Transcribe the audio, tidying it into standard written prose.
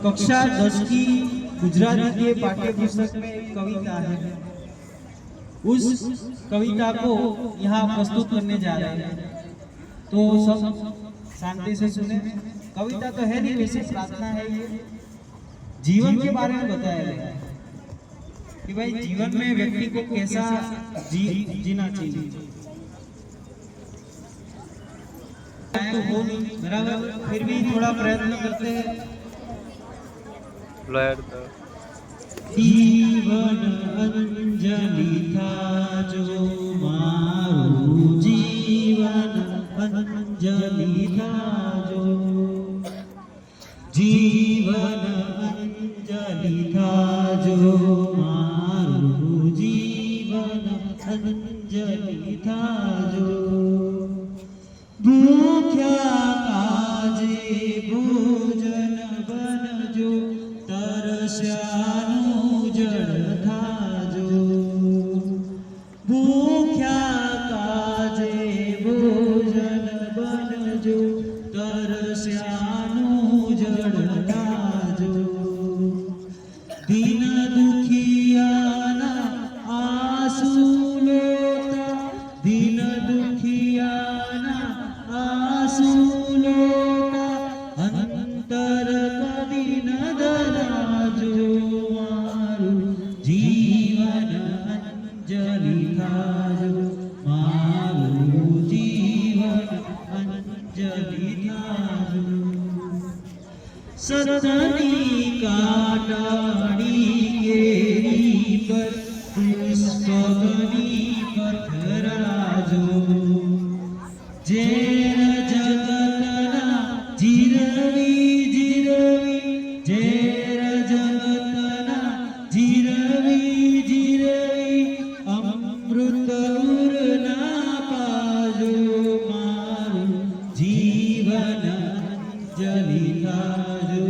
कक्षा 10 की गुजराती के पाठ्य पुस्तक में एक कविता है। उस कविता को यहाँ प्रस्तुत करने जा रहे हैं, तो सब शांति से सुने। कविता तो है नहीं, वैसे प्रार्थना है। ये जीवन के बारे में बताया गया है कि भाई जीवन में व्यक्ति को कैसा जीना चाहिए। तो हो नहीं बराबर, फिर भी थोड़ा प्रयत्न करते हैं। जीवन अंजलि था जो मारू, जीवन अंजलि था जो, जीवन अंजलि था जो मारू, जीवन अंजलि था जो। भूख्या काजे भोजन बनजो, तरस्यानु जड़ थाजो। भूख्या काजे भोजन बनजो, तरस्यानु जड़ थाजो। दीन दुखियाना आंसू लोता, दीन दुखियाना आंसू लोटा, अंतर कदी न दराजो मारू, जीवन अंजलि थाजो मारू, जीवन अंजलि थाजो। सतनी काटाड़ी केरी पर पुष्पगनी पथराजो। जेर जगतना जीरवी जीरवी, जेर जगतना जीरवी जीरवी, अमृत उरना पाजो मारू, जीवन अंजलि थाजो